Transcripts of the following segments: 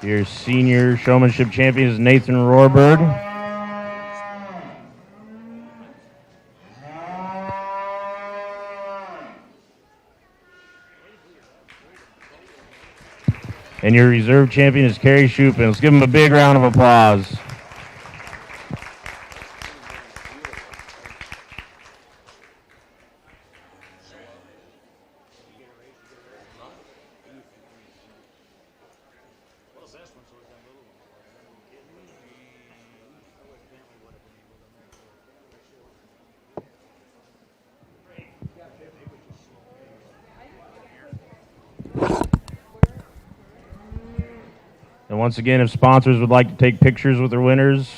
Your senior showmanship champion is Nathan Rohrberg. And your reserve champion is Carrie Shupin. Let's give him a big round of applause. And once again, if sponsors would like to take pictures with their winners,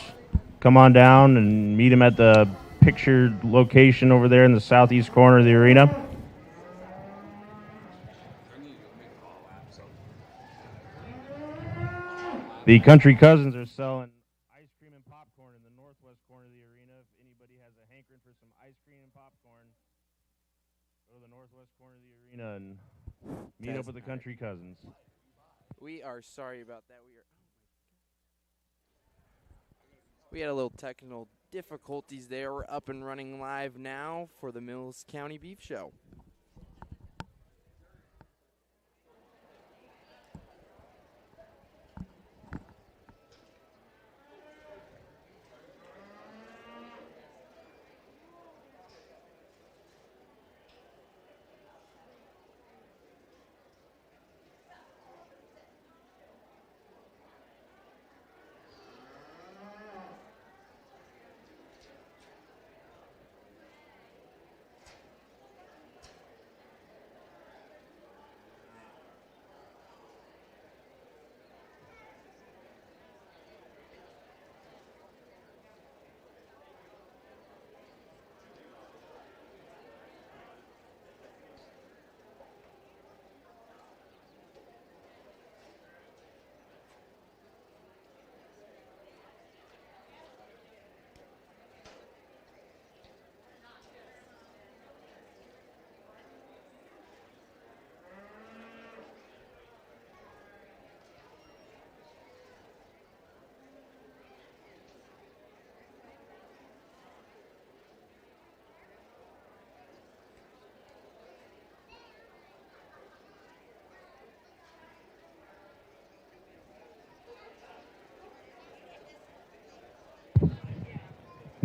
come on down and meet them at the picture location over there in the southeast corner of the arena. The Country Cousins are selling ice cream and popcorn in the northwest corner of the arena. If anybody has a hankering for some ice cream and popcorn, go to the northwest corner of the arena and meet up with the Country Cousins. We are sorry about that. We had a little technical difficulties there. We're up and running live now for the Mills County Beef Show.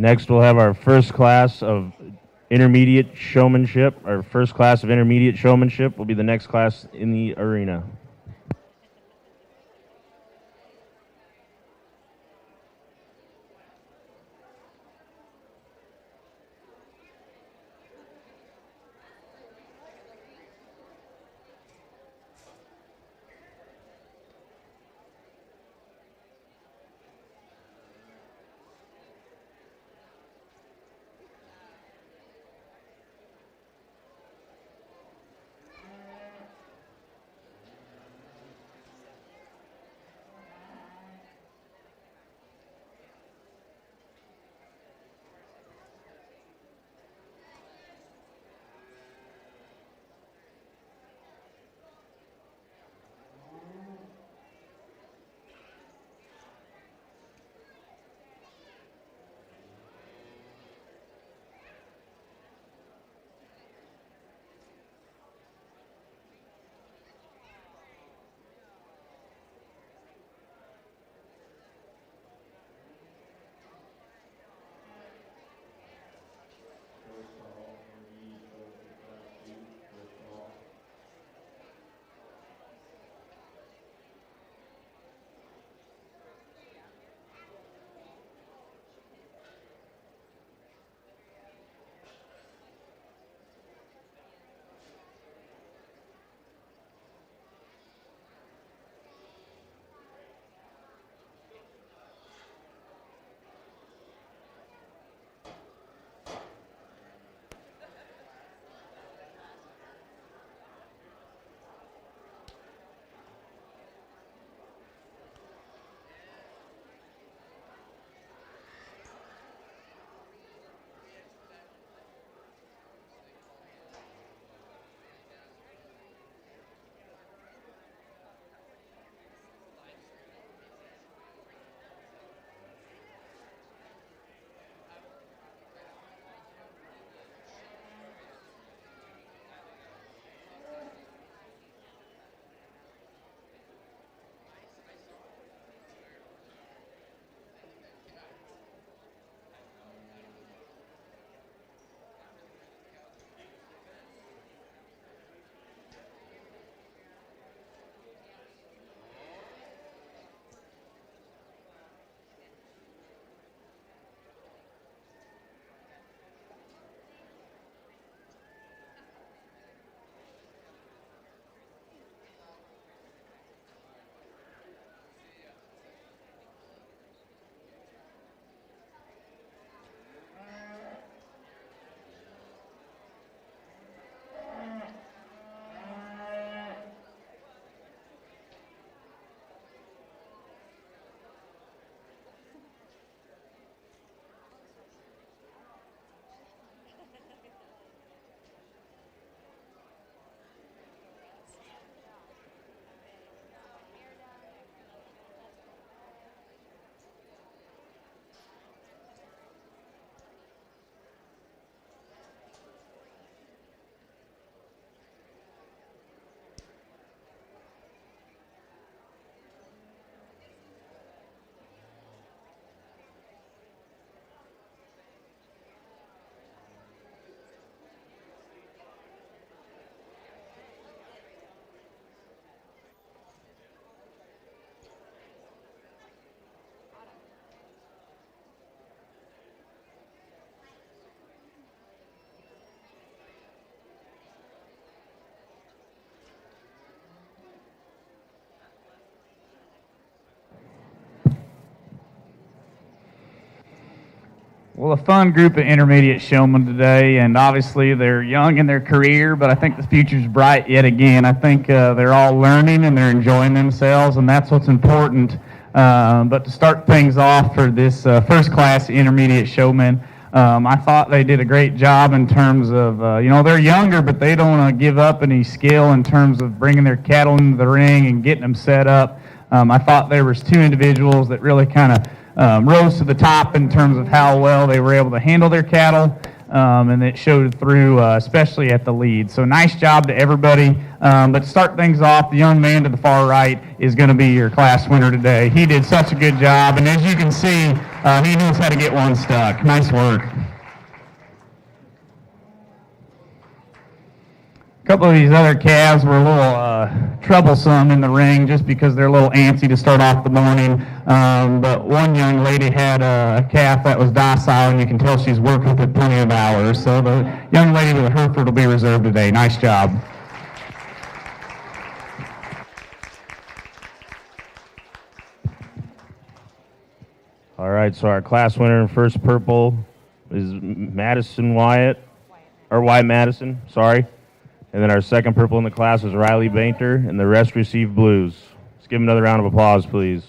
Next, we'll have our first class of intermediate showmanship. Our first class of intermediate showmanship will be the next class in the arena. Well, a fun group of intermediate showmen today, and obviously they're young in their career, but I think the future's bright yet again. I think they're all learning and they're enjoying themselves, and that's what's important. But to start things off for this first-class intermediate showmen, I thought they did a great job in terms of, they're younger, but they don't give up any skill in terms of bringing their cattle into the ring and getting them set up. I thought there was two individuals that really kind of rose to the top in terms of how well they were able to handle their cattle, and it showed through, especially at the lead. So nice job to everybody. But to start things off, the young man to the far right is going to be your class winner today. He did such a good job, and as you can see, he knows how to get one stuck. Nice work. A couple of these other calves were a little troublesome in the ring just because they're a little antsy to start off the morning. But one young lady had a calf that was docile, and you can tell she's worked with it plenty of hours. So the young lady with the Hereford will be reserved today. Nice job. All right, so our class winner in first purple is Wyatt Madison, sorry. And then our second purple in the class is Riley Bainter, and the rest received blues. Let's give them another round of applause, please.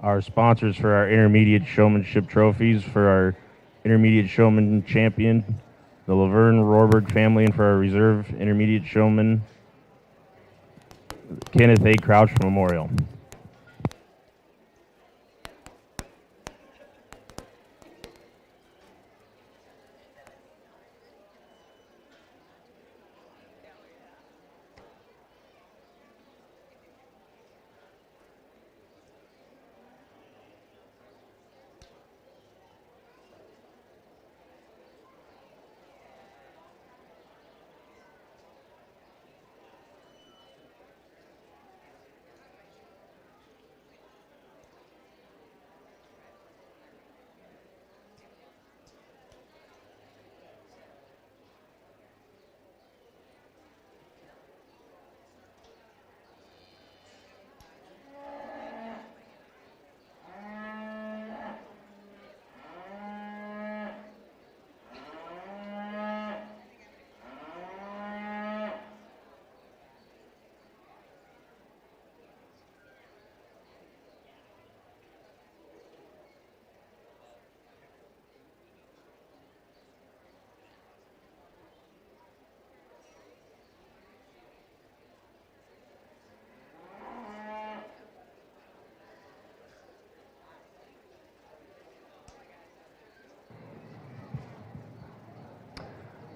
Our sponsors for our intermediate showmanship trophies for our intermediate showman champion, the Laverne Rohrberg family, and for our reserve intermediate showman, Kenneth A. Crouch Memorial.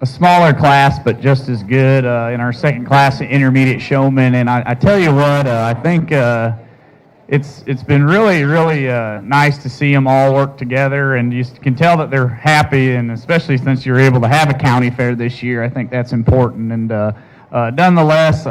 a smaller class, but just as good in our second class of intermediate showmen. And I tell you what, I think it's been really, really nice to see them all work together, and you can tell that they're happy, and especially since you're able to have a county fair this year, I think that's important. And nonetheless,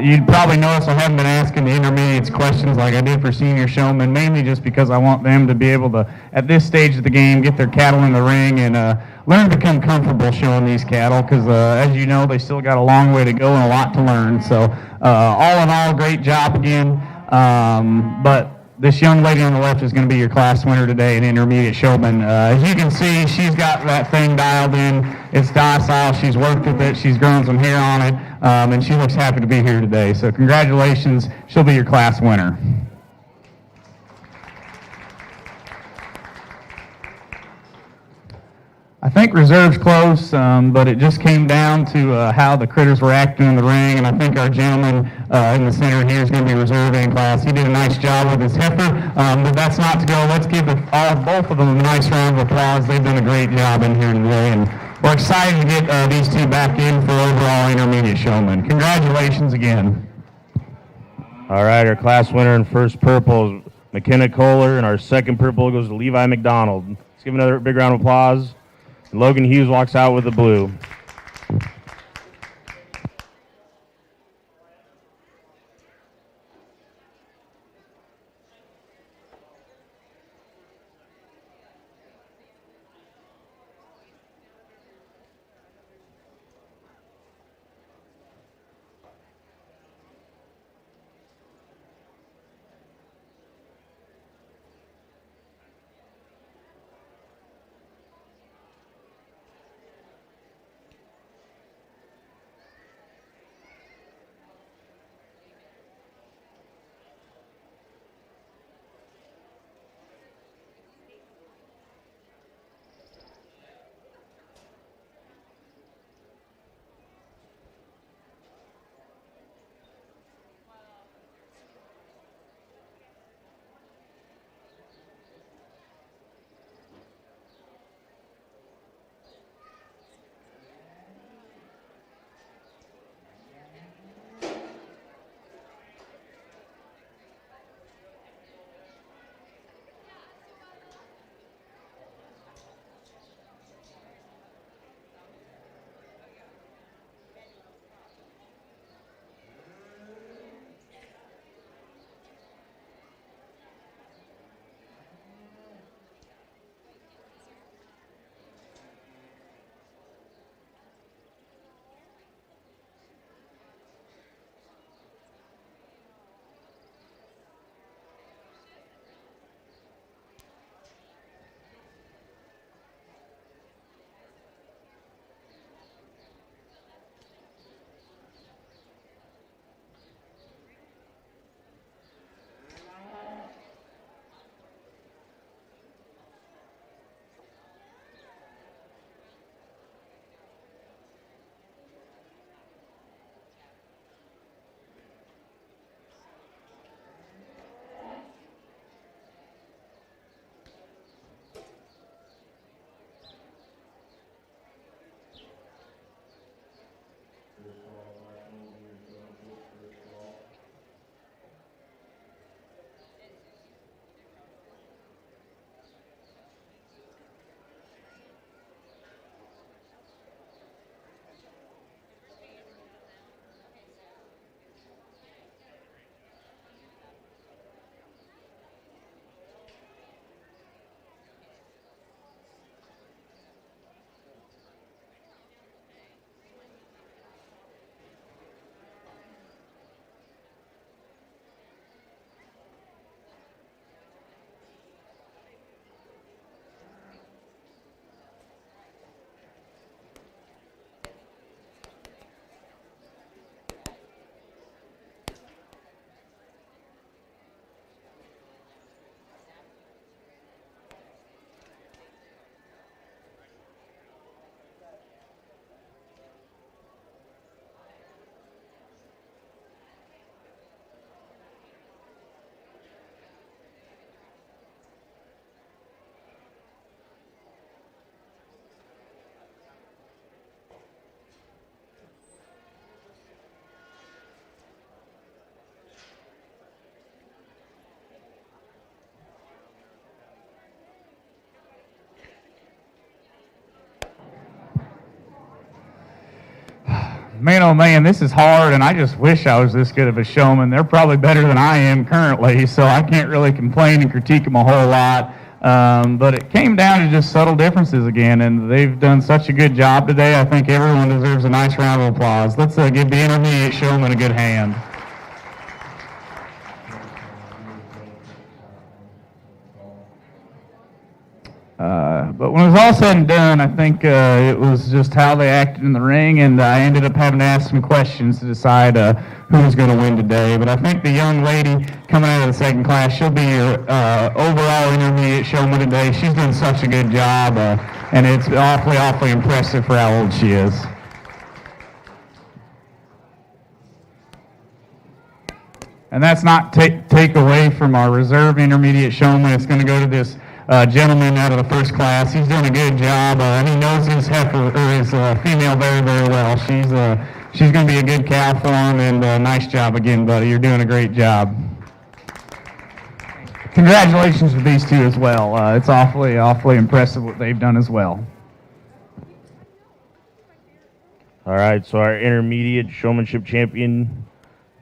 you'd probably notice I haven't been asking the intermediates questions like I did for senior showmen, mainly just because I want them to be able to, at this stage of the game, get their cattle in the ring and learn to become comfortable showing these cattle, because as you know, they still got a long way to go and a lot to learn. So all in all, great job again. But this young lady on the left is going to be your class winner today, an intermediate showman. As you can see, she's got that thing dialed in. It's docile. She's worked with it. She's grown some hair on it, and she looks happy to be here today. So congratulations. She'll be your class winner. I think reserve's close, but it just came down to how the critters were acting in the ring, and I think our gentleman in the center here is going to be reserve in class. He did a nice job with his heifer, but that's not to go. Let's give both of them a nice round of applause. They've done a great job in here today, and we're excited to get these two back in for overall intermediate showmen. Congratulations again. All right, our class winner in first purple is McKenna Kohler, and our second purple goes to Levi McDonald. Let's give another big round of applause. Logan Hughes walks out with the blue. Man, oh man, this is hard, and I just wish I was this good of a showman. They're probably better than I am currently, so I can't really complain and critique them a whole lot. But it came down to just subtle differences again, and they've done such a good job today. I think everyone deserves a nice round of applause. Let's give the intermediate showman a good hand. But when it was all said and done, I think it was just how they acted in the ring, and I ended up having to ask some questions to decide who was going to win today. But I think the young lady coming out of the second class, she'll be your overall intermediate showman today. She's done such a good job, and it's awfully, awfully impressive for how old she is. And that's not take away from our reserve intermediate showman. It's going to go to this gentleman out of the first class. He's doing a good job, and he knows his heifer or his female very, very well. She's going to be a good cow for him, and nice job again, buddy. You're doing a great job. Congratulations to these two as well. It's awfully, awfully impressive what they've done as well. All right, so our intermediate showmanship champion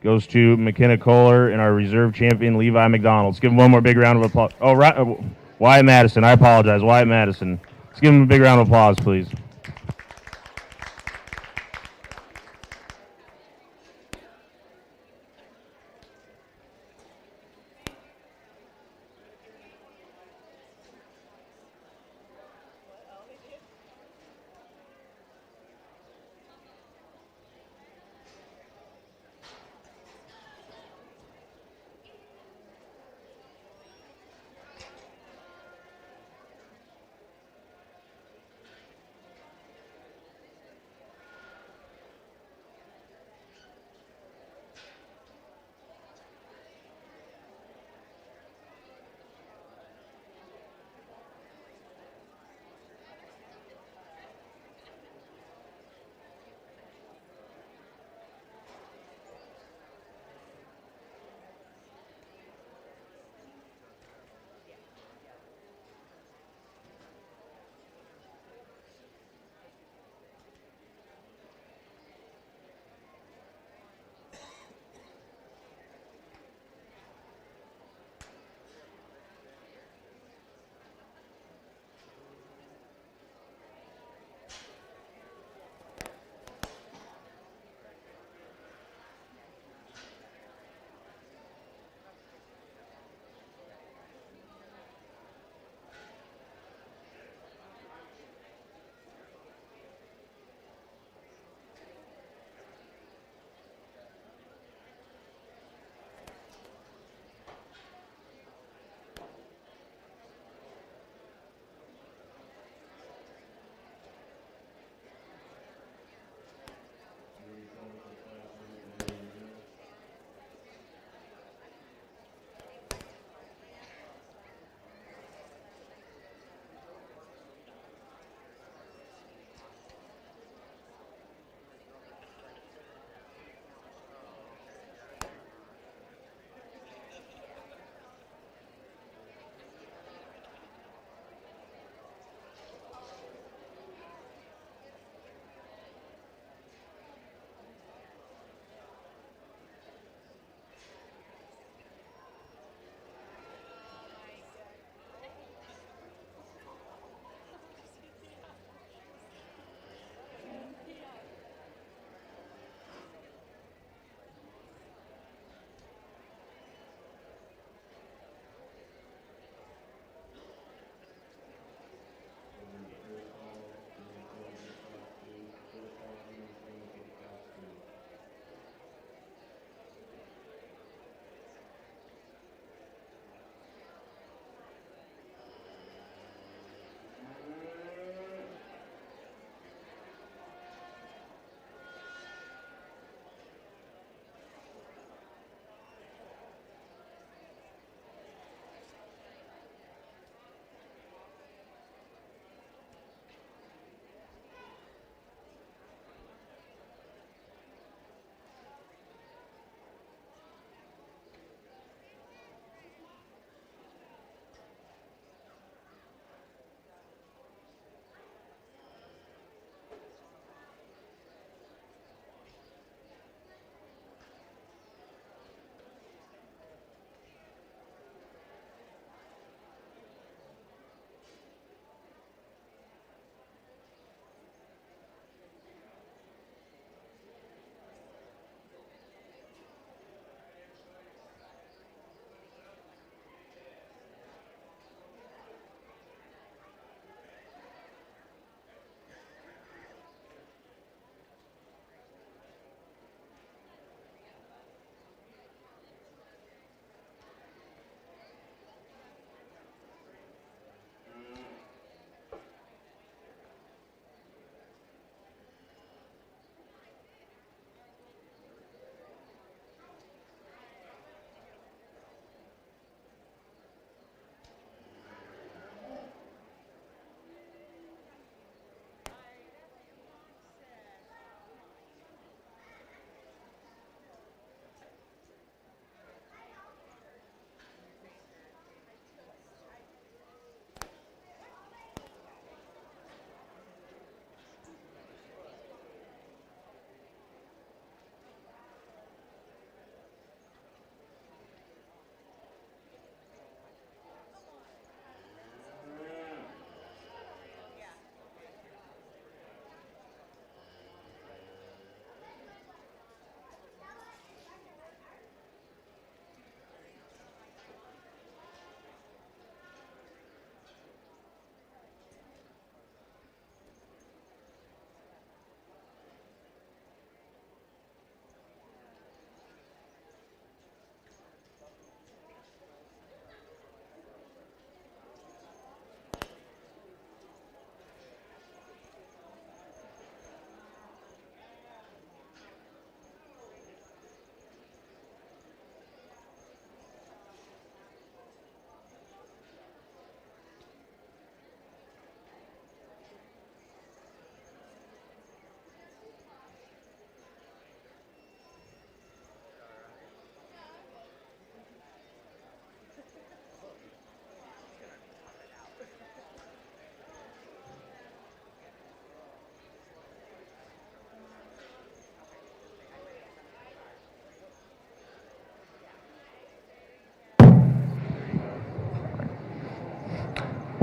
goes to McKenna Kohler, and our reserve champion, Levi McDonald. Let's give him one more big round of applause. Oh, right. Wyatt Madison, I apologize. Wyatt Madison. Let's give him a big round of applause, please.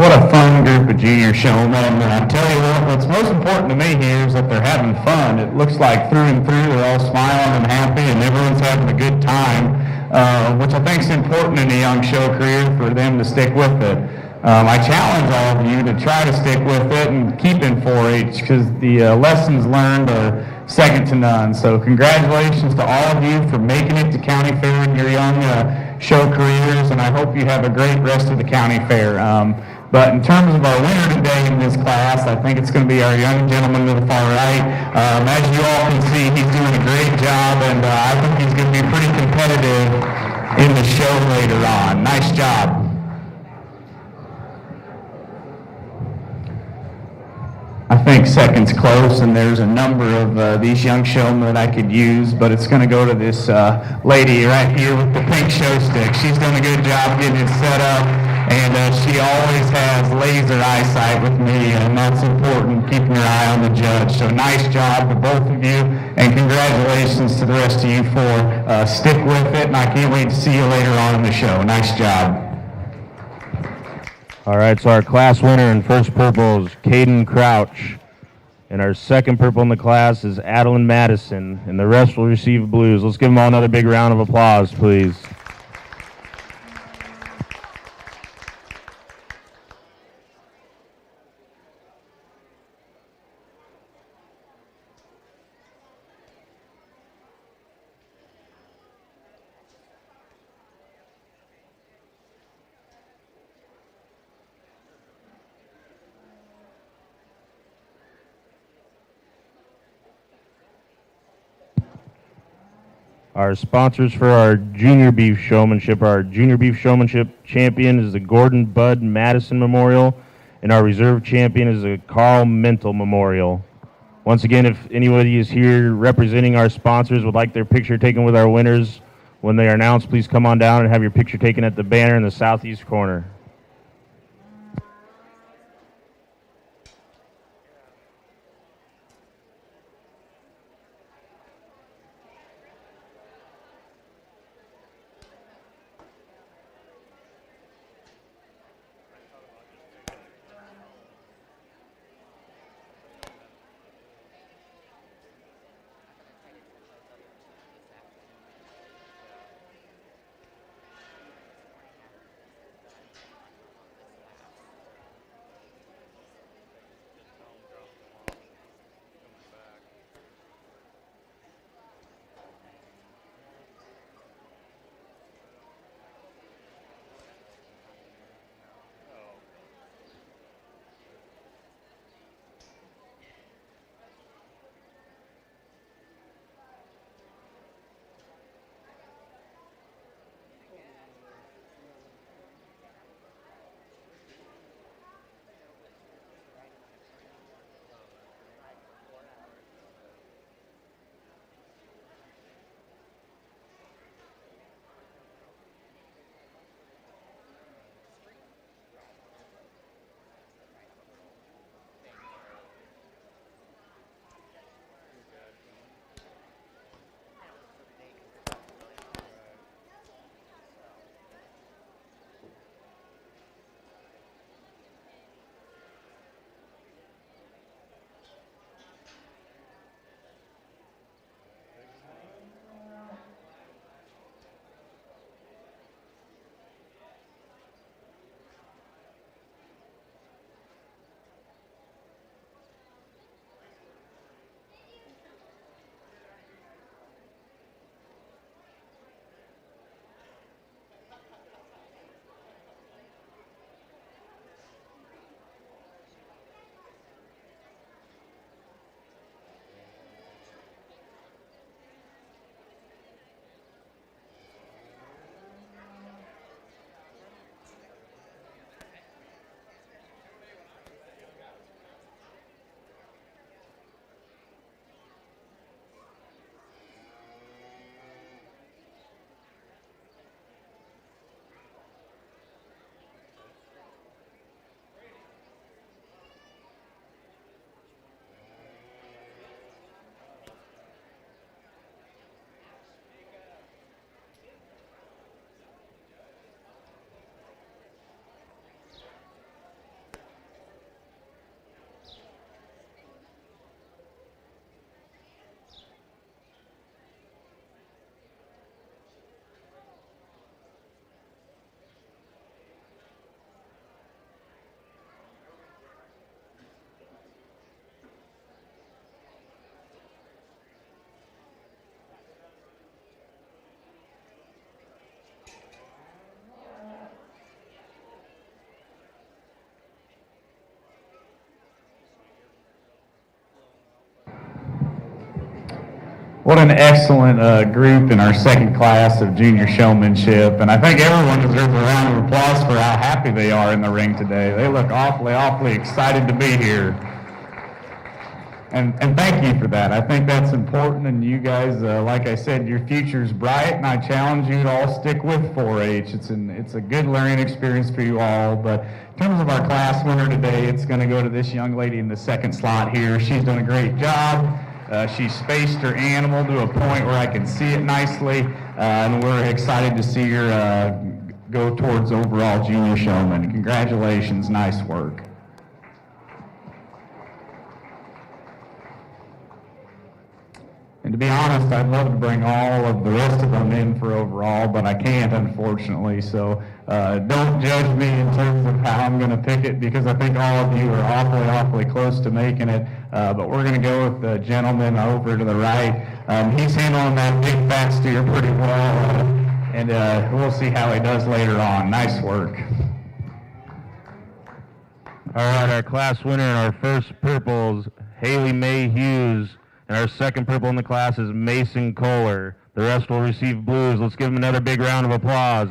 what a fun group of junior showmen. And I tell you what, what's most important to me here is that they're having fun. It looks like through and through they're all smiling and happy and everyone's having a good time, which I think is important in a young show career for them to stick with it. I challenge all of you to try to stick with it and keep in 4-H because the lessons learned are second to none. So congratulations to all of you for making it to county fair in your young show careers, and I hope you have a great rest of the county fair. But in terms of our winner today in this class, I think it's going to be our young gentleman to the far right. As you all can see, he's doing a great job, and I think he's going to be pretty competitive in the show later on. Nice job. I think second's close, and there's a number of these young showmen that I could use, but it's going to go to this lady right here with the pink show stick. She's done a good job getting it set up, and she always has laser eyesight with me, and that's important, keeping your eye on the judge. So nice job to both of you, and congratulations to the rest of you for stick with it, and I can't wait to see you later on in the show. Nice job. All right, so our class winner in first purple is Caden Crouch. And our second purple in the class is Adeline Madison. And the rest will receive blues. Let's give them all another big round of applause, please. Our sponsors for our junior beef showmanship, our junior beef showmanship champion is the Gordon Bud Madison Memorial, and our reserve champion is the Carl Mental Memorial. Once again, if anybody is here representing our sponsors would like their picture taken with our winners when they are announced, please come on down and have your picture taken at the banner in the southeast corner. What an excellent group in our second class of junior showmanship. And I think everyone deserves a round of applause for how happy they are in the ring today. They look awfully excited to be here. And thank you for that. I think that's important. And you guys, like I said, your future's bright. And I challenge you to all stick with 4-H. It's a good learning experience for you all. But in terms of our class winner today, it's going to go to this young lady in the second slot here. She's done a great job. She spaced her animal to a point where I can see it nicely, and we're excited to see her go towards overall junior showman. Congratulations, nice work. And to be honest, I'd love to bring all of the rest of them in for overall, but I can't, unfortunately. So don't judge me in terms of how I'm going to pick it, because I think all of you are awfully close to making it. But we're going to go with the gentleman over to the right. He's handling that big fat steer pretty well, and we'll see how he does later on. Nice work. All right, our class winner in our first purple is Haley Mae Hughes. And our second purple in the class is Mason Kohler. The rest will receive blues. Let's give them another big round of applause.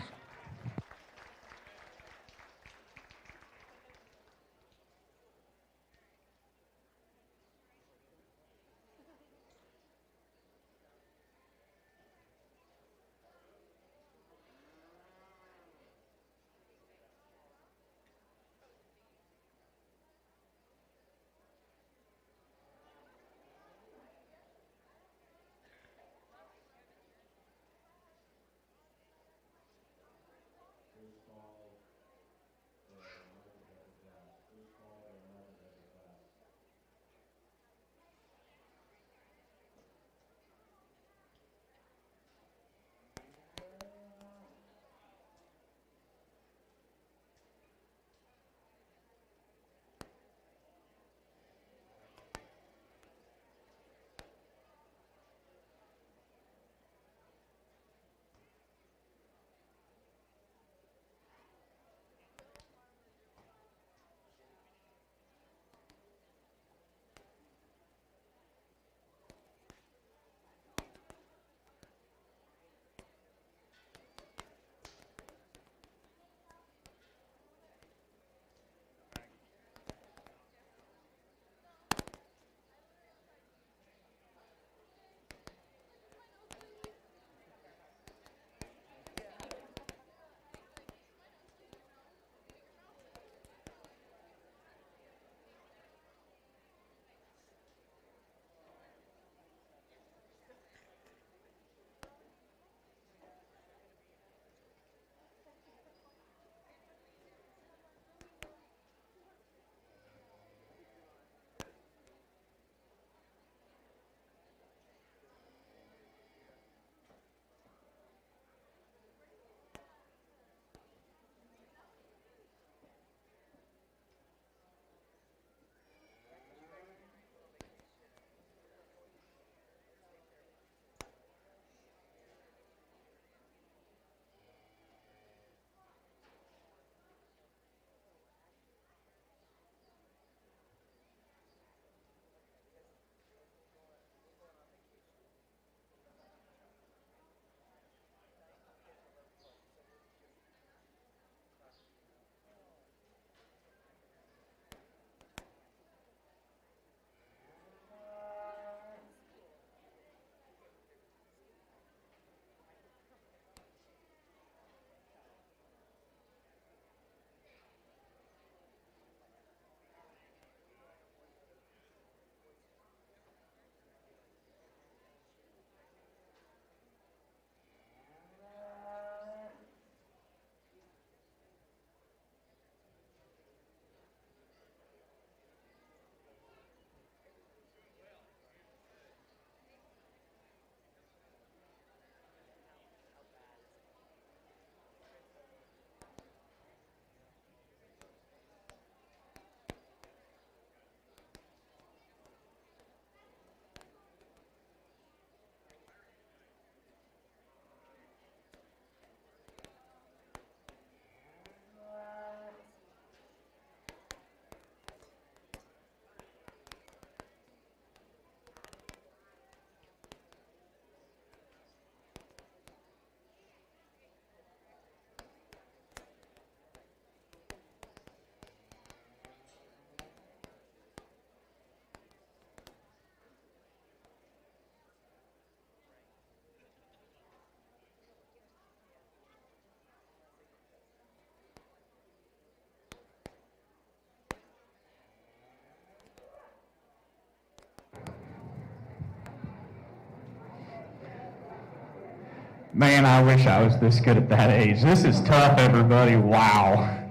Man, I wish I was this good at that age. This is tough, everybody. Wow.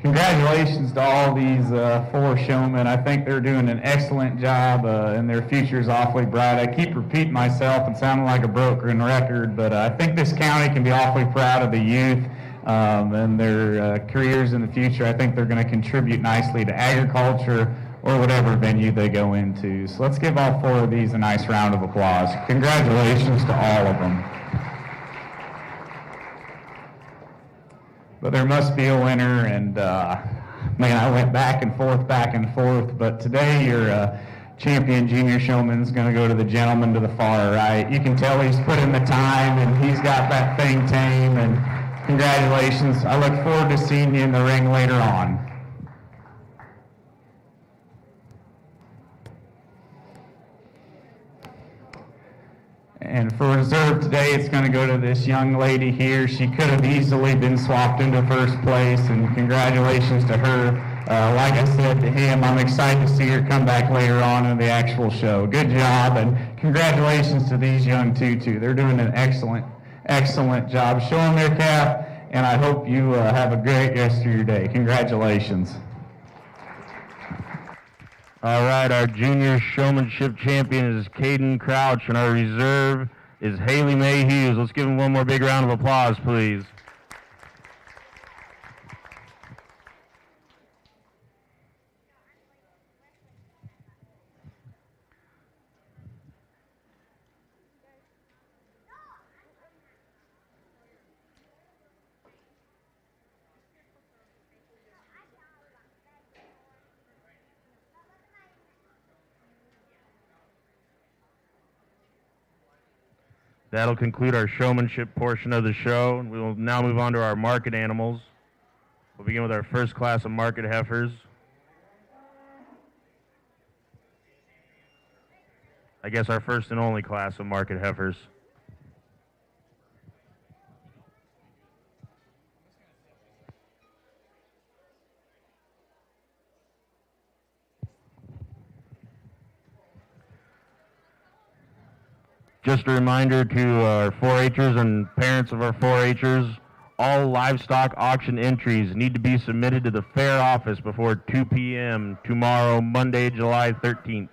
Congratulations to all these four showmen. I think they're doing an excellent job, and their future is awfully bright. I keep repeating myself and sounding like a broken record, but I think this county can be awfully proud of the youth and their careers in the future. I think they're going to contribute nicely to agriculture or whatever venue they go into. So let's give all four of these a nice round of applause. Congratulations to all of them. But there must be a winner, and man, I went back and forth, but today your champion junior showman is going to go to the gentleman to the far right. You can tell he's put in the time, and he's got that thing tame, and congratulations. I look forward to seeing you in the ring later on. And for reserve today, it's going to go to this young lady here. She could have easily been swapped into first place, and congratulations to her. Like I said to him, I'm excited to see her come back later on in the actual show. Good job, and congratulations to these young two. They're doing an excellent job showing their cap, and I hope you have a great rest of your day. Congratulations. All right, our junior showmanship champion is Caden Crouch, and our reserve is Haley Mae Hughes. Let's give him one more big round of applause, please. That'll conclude our showmanship portion of the show, and we will now move on to our market animals. We'll begin with our first class of market heifers. I guess our first and only class of market heifers. Just a reminder to our 4-Hers and parents of our 4-Hers, all livestock auction entries need to be submitted to the fair office before 2 p.m. tomorrow, Monday, July 13th.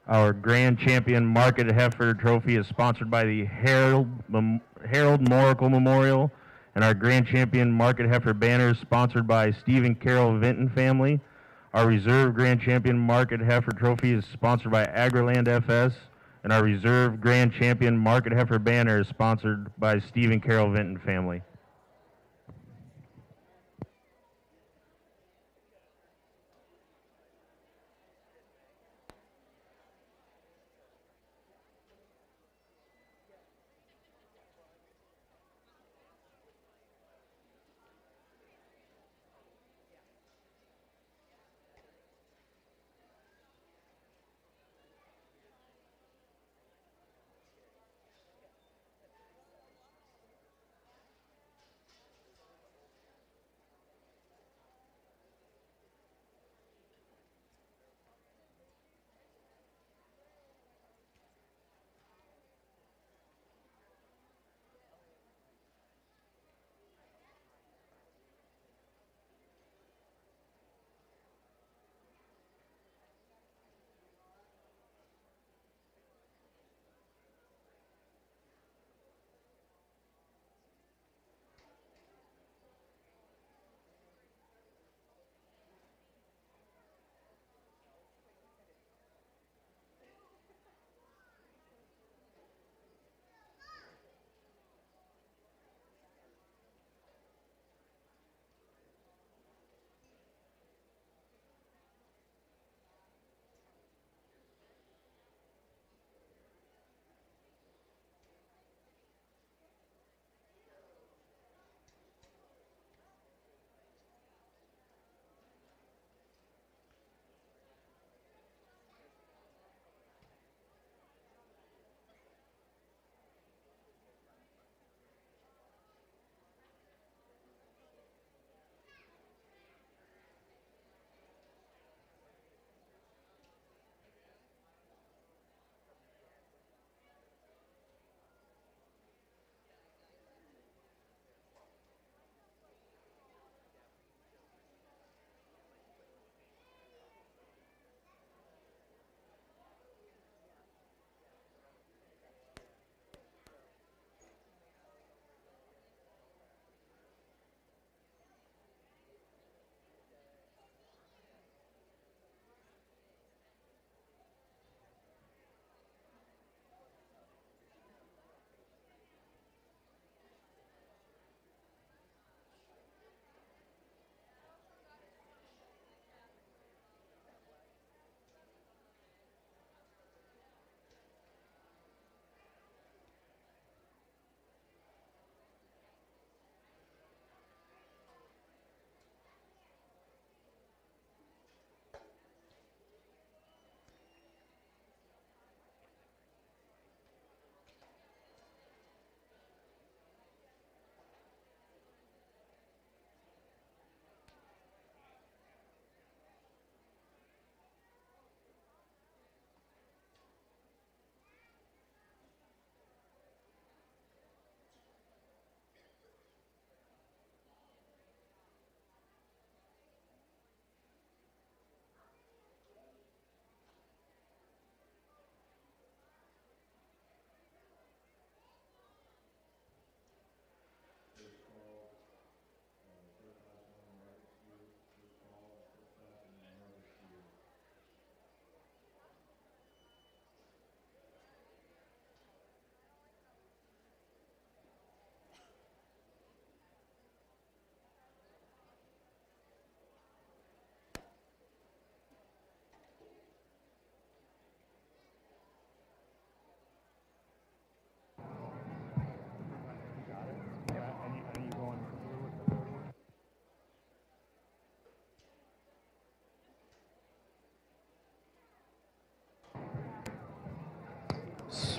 Our Grand Champion Market Heifer Trophy is sponsored by the Harold Moracle Memorial, and our Grand Champion Market Heifer banner is sponsored by Stephen Carroll Vinton family. Our Reserve Grand Champion Market Heifer Trophy is sponsored by AgriLand FS, and our Reserve Grand Champion Market Heifer banner is sponsored by Stephen Carroll Vinton family.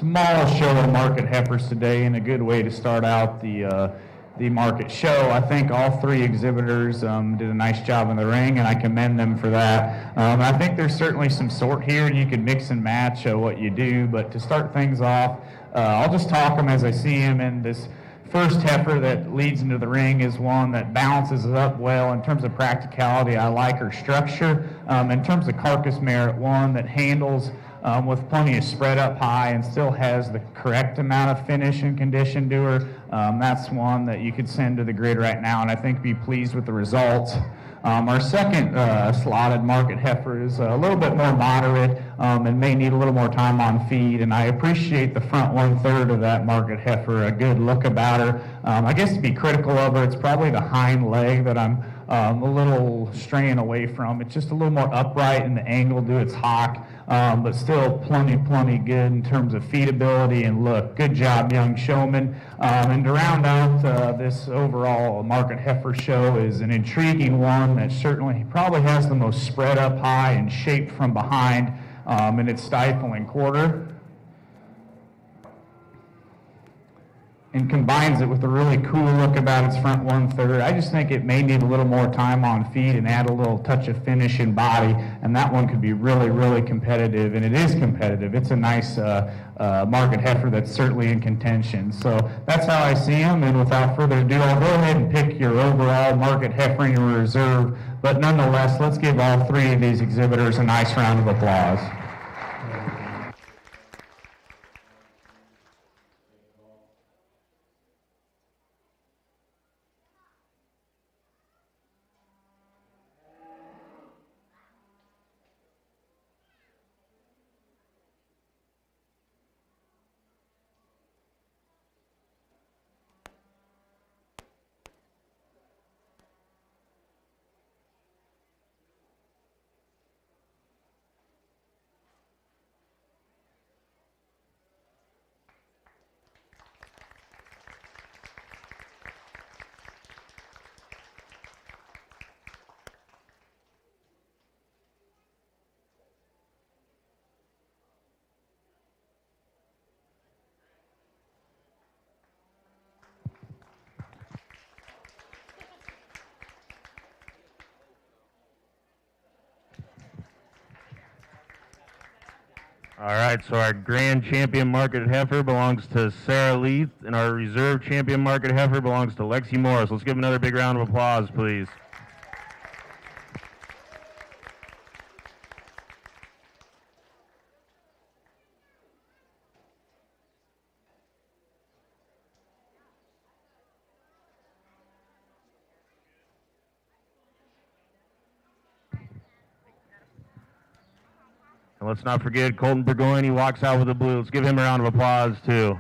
small show of market heifers today, and a good way to start out the market show. I think all three exhibitors did a nice job in the ring, and I commend them for that. I think there's certainly some sort here, and you can mix and match what you do, but to start things off, I'll just talk them as I see them. And this first heifer that leads into the ring is one that balances up well in terms of practicality. I like her structure. In terms of carcass merit, one that handles with plenty of spread up high and still has the correct amount of finish and condition to her. That's one that you could send to the grid right now, and I think be pleased with the results. Our second slotted market heifer is a little bit more moderate and may need a little more time on feed, and I appreciate the front 1/3 of that market heifer, a good look about her. I guess to be critical of her, it's probably the hind leg that I'm a little straying away from. It's just a little more upright in the angle to its hock, but still plenty good in terms of feedability and look. Good job, young showman. And to round out this overall market heifer show is an intriguing one that certainly probably has the most spread up high and shaped from behind in its stifling quarter, and combines it with a really cool look about its front 1/3. I just think it may need a little more time on feed and add a little touch of finish in body, and that one could be really competitive, and it is competitive. It's a nice market heifer that's certainly in contention. So that's how I see them, and without further ado, I'll go ahead and pick your overall market heifer in your reserve, but nonetheless, let's give all three of these exhibitors a nice round of applause. All right, so our grand champion market heifer belongs to Sarah Leith, and our reserve champion market heifer belongs to Lexi Morris. Let's give another big round of applause, please. And let's not forget Colton Burgoyne. He walks out with the blue. Let's give him a round of applause, too.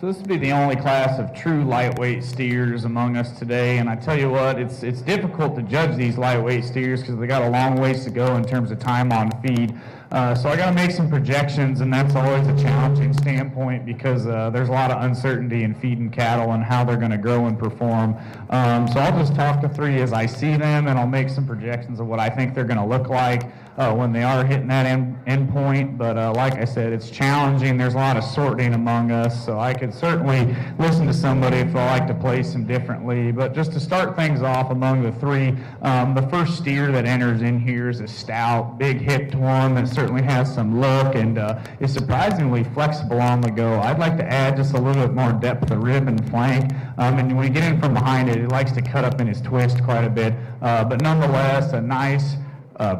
So this will be the only class of true lightweight steers among us today, and I tell you what, it's difficult to judge these lightweight steers because they got a long ways to go in terms of time on feed. So I got to make some projections, and that's always a challenging standpoint because there's a lot of uncertainty in feeding cattle and how they're going to grow and perform. So I'll just talk to three as I see them, and I'll make some projections of what I think they're going to look like when they are hitting that end point. But like I said, it's challenging. There's a lot of sorting among us, so I could certainly listen to somebody if I like to place them differently. But just to start things off among the three, the first steer that enters in here is a stout, big hipped one that certainly has some look and is surprisingly flexible on the go. I'd like to add just a little bit more depth of rib and flank. And when you get in from behind it, he likes to cut up in his twist quite a bit. But nonetheless, a nice,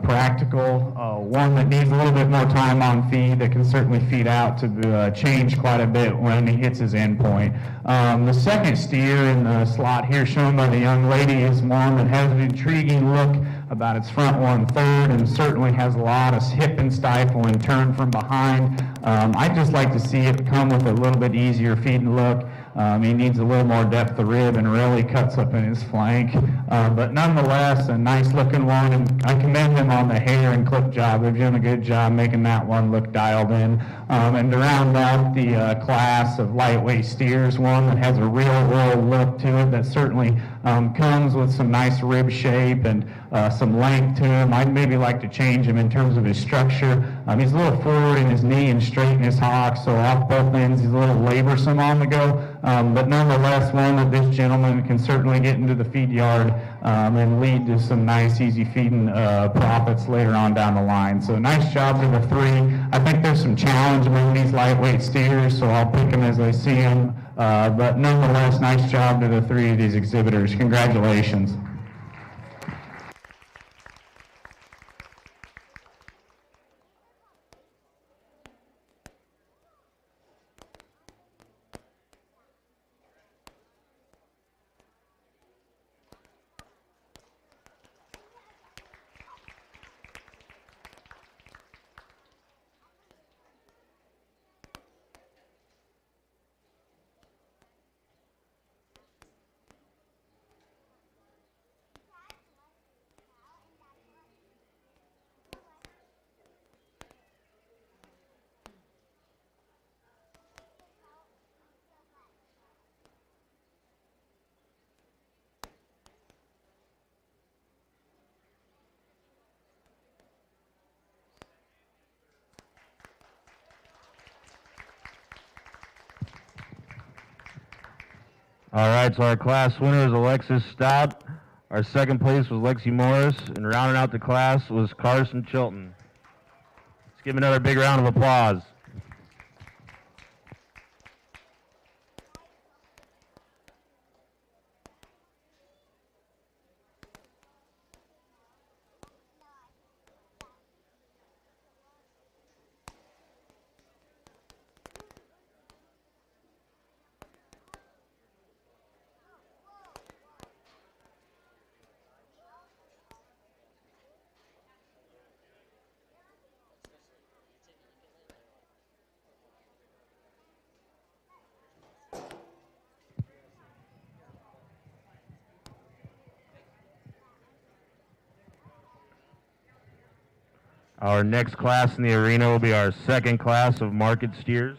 practical, one that needs a little bit more time on feed that can certainly feed out to change quite a bit when he hits his end point. The second steer in the slot here shown by the young lady is one that has an intriguing look about its front 1/3 and certainly has a lot of hip and stifle and turn from behind. I'd just like to see it come with a little bit easier feeding look. He needs a little more depth of rib and really cuts up in his flank. But nonetheless, a nice looking one, and I commend him on the hair and clip job. They've done a good job making that one look dialed in. And to round out the class of lightweight steers, one that has a real look to it that certainly comes with some nice rib shape and some length to him. I'd maybe like to change him in terms of his structure. He's a little forward in his knee and straight in his hock, so off both ends he's a little laborsome on the go. But nonetheless, one that this gentleman can certainly get into the feed yard and lead to some nice, easy feeding profits later on down the line. So nice job to the three. I think there's some challenge among these lightweight steers, so I'll pick them as I see them. But nonetheless, nice job to the three of these exhibitors. Congratulations. All right, so our class winner is Alexis Stout. Our second place was Lexi Morris, and rounding out the class was Carson Chilton. Let's give another big round of applause. Our next class in the arena will be our second class of market steers.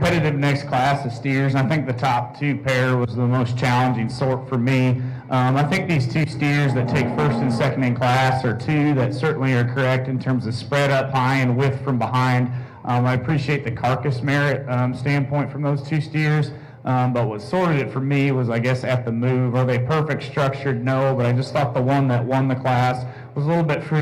competitive next class of steers. I think the top 2 pair was the most challenging sort for me. I think these 2 steers that take first and second in class are 2 that certainly are correct in terms of spread up high and width from behind. I appreciate the carcass merit standpoint from those 2 steers. But what sorted it for me was, I guess, at the move. Are they perfect structured? No, but I just thought the one that won the class was a little bit free.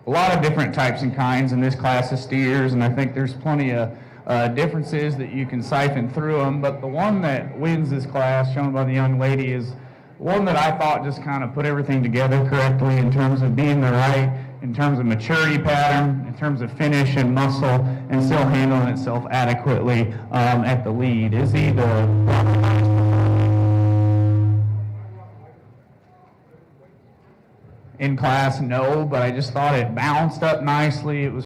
a lot of different types and kinds in this class of steers, and I think there's plenty of differences that you can siphon through them. But the one that wins this class, shown by the young lady, is one that I thought just kind of put everything together correctly in terms of being the right, in terms of maturity pattern, in terms of finish and muscle, and still handling itself adequately at the lead. Izzy, in class, no, but I just thought it balanced up nicely. It was